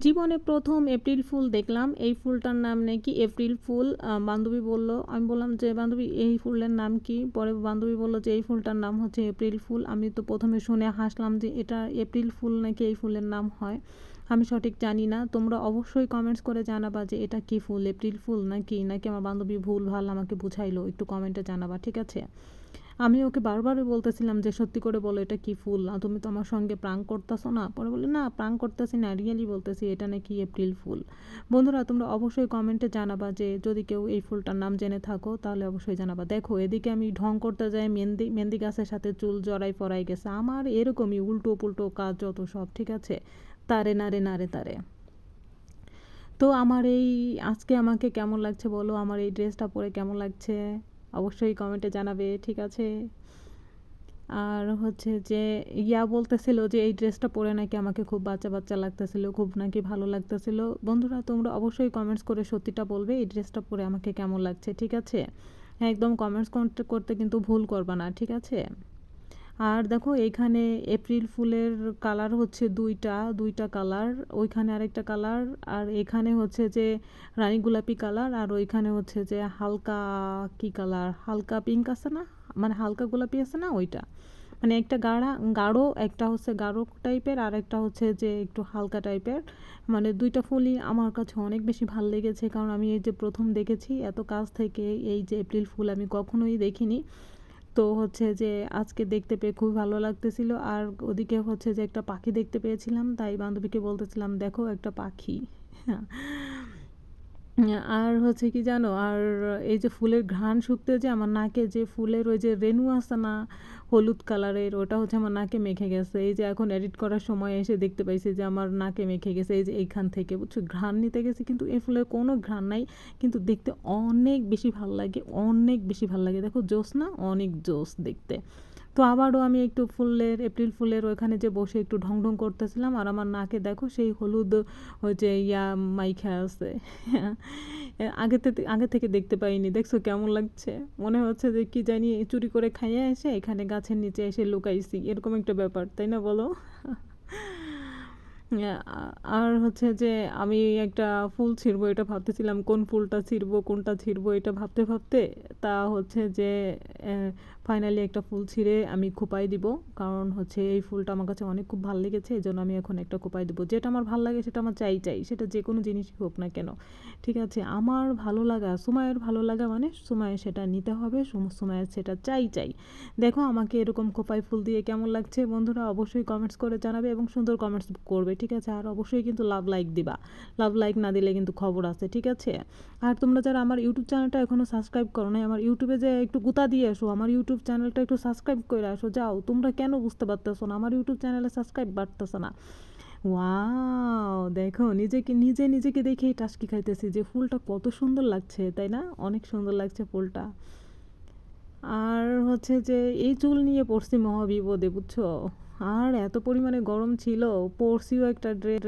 জীবনে প্রথম April fool দেখলাম। এই ফুলটার নাম নাকি এপ্রিল ফুল। বান্ধবী বলল, আমি বললাম যে বান্ধবী এই ফুলের নাম কি? পরে বান্ধবী বলল যে এই ফুলটার নাম হচ্ছে এপ্রিল ফুল। আমি তো প্রথমে শুনে হাসলাম যে এটা এপ্রিল ফুল নাকি এই ফুলের নাম হয়। আমি সঠিক জানি না, তোমরা অবশ্যই কমেন্টস করে জানাবা যে এটা কি ফুল, এপ্রিল ফুল নাকি নাকি আমার বান্ধবী ভুল ভাল আমাকে বুঝাইলো, একটু কমেন্টে জানাবা, ঠিক আছে? আমি ওকে বারবারই বলতেছিলাম যে সত্যি করে বলো এটা কি ফুল, না তুমি তো আমার সঙ্গে প্রাঙ্ক করতেছো না? পরে বলে না প্রাঙ্ক করতেছি না, রিয়েলি বলতেছি এটা নাকি এপ্রিল ফুল। বন্ধুরা তোমরা অবশ্যই কমেন্টে জানাবা যে যদি কেউ এই ফুলটার নাম জেনে থাকো তাহলে অবশ্যই জানাবা। দেখো এদিকে আমি ঢং করতে যাই, মেহেন্দি মেহেন্দি গাছের সাথে চুল জড়াই ফরাই গেছে আমার, এরকমই উল্টো পুল্টো কাজ যত সব, ঠিক আছে? তারে নারে নারে তারে। তো আমার এই আজকে আমাকে কেমন লাগছে বলো, আমার এই ড্রেসটা পরে কেমন লাগছে অবশ্যই কমেন্টে জানাবে, ঠিক আছে? আর হচ্ছে যে বলতেছিল যে এই ড্রেসটা পরে নাকি আমাকে খুব বাচ্চা বাচ্চা লাগতেছিল, খুব নাকি ভালো লাগতেছিল। বন্ধুরা তোমরা অবশ্যই কমেন্টস করে সত্যিটা বলবে এই ড্রেসটা পরে আমাকে কেমন লাগছে, ঠিক আছে? একদম কমেন্টস করতে করতে কিন্তু ভুল করবা না, ঠিক আছে? আর দেখো এইখানে এপ্রিল ফুলের কালার হচ্ছে দুইটা দুইটা কালার, ওইখানে আরেকটা কালার, আর এখানে হচ্ছে যে রানী গোলাপি কালার, আর ওইখানে হচ্ছে যে হালকা কি কালার, হালকা পিঙ্ক আছে না, মানে হালকা গোলাপি আছে না ওইটা, মানে একটা গাঢ়, একটা হচ্ছে গাঢ় টাইপের আর একটা হচ্ছে যে একটু হালকা টাইপের। মানে দুইটা ফুলই আমার কাছে অনেক বেশি ভালো লেগেছে, কারণ আমি এই যে প্রথম দেখেছি এত কাছ থেকে এই যে এপ্রিল ফুল আমি কখনোই দেখিনি। তো হচ্ছে যে আজকে দেখতে পেয়ে খুবই ভালো লাগতেছিল। আর ওদিকে হচ্ছে যে একটা পাখি দেখতে পেয়েছিলাম, তাই বান্ধবীকে বলতেছিলাম দেখো একটা পাখি। আর হচ্ছে কি জানো, আর এই যে ফুলের ঘ্রাণ শুকতে যে আমার নাকে যে ফুলের ওই যে রেণু আছে না হলুদ কালারের, ওটা হচ্ছে আমার নাকে মেখে গেছে। এই যে এখন এডিট করার সময় এসে দেখতে পাইছি যে আমার নাকে মেখে গেছে, এই যে এইখান থেকে বুঝছো, ঘ্রাণ নিতে গেছে কিন্তু এই ফুলের কোনো ঘ্রাণ নাই, কিন্তু দেখতে অনেক বেশি ভালো লাগে, অনেক বেশি ভালো লাগে। দেখো জোস না, অনেক জোস দেখতে। তো আবারও আমি একটু ফুলের এপ্রিল ফুলের ওইখানে যে বসে একটু ঢং ঢং করতেছিলাম, আর আমার নাকে দেখো সেই হলুদ ওই যে মাইখা আছে। আগে থেকে দেখতে পাইনি, দেখছো কেমন লাগছে? মনে হচ্ছে যে কি জানি চুরি করে খাইয়ে এসে এখানে গাছের নিচে এসে লুকাইছি, এরকম একটা ব্যাপার, তাই না বলো? আর হচ্ছে যে আমি একটা ফুল ছিঁড়বো, এটা ভাবতেছিলাম কোন ফুলটা ছিঁড়বো কোনটা ছিঁড়বো, এটা ভাবতে ভাবতে তা হচ্ছে যে ফাইনালি একটা ফুল ছিঁড়ে আমি খোপায় দিব। কারণ হচ্ছে এই ফুলটা আমার কাছে অনেক খুব ভালো লেগেছে, এই জন্য আমি এখন একটা খোপায় দিব। যেটা আমার ভালো লাগে সেটা আমার চাই, সেটা যে কোনো জিনিসই হোক না কেন, ঠিক আছে? আমার ভালো লাগা, সুমাইয়ের ভালো লাগা মানে সুমাইয়ের সেটা নিতে হবে, সুমাইয়ের সেটা চাই। দেখো আমাকে এরকম খোপায় ফুল দিয়ে কেমন লাগছে বন্ধুরা অবশ্যই কমেন্টস করে জানাবে, এবং সুন্দর কমেন্টস করবে, ঠিক আছে? আর অবশ্যই কিন্তু লাভ লাইক দিবা, লাভ লাইক না দিলে কিন্তু খবর আছে, ঠিক আছে? আর তোমরা যারা আমার ইউটিউব চ্যানেলটা এখনও সাবস্ক্রাইব করো না, আমার ইউটিউবে যে একটু গুতা দিয়ে আসো, আমার ইউটিউব চ্যানেলটা একটু সাবস্ক্রাইব করে আসো, যাও। তোমরা কেন বুঝতে পারতেছো না আমার ইউটিউব চ্যানেলে সাবস্ক্রাইব বাড়তেছে না? ওয়াও, দেখো নিজেকে দেখেই টাসকি খাইতেছি যে ফুলটা কত সুন্দর লাগছে, তাই না? অনেক সুন্দর লাগছে ফুলটা। আর হচ্ছে যে এই চুল নিয়ে পড়ছি মহাবিপদে, বুঝছো? আর এত পরিমাণে গরম ছিল, পরছিও একটা ড্রেস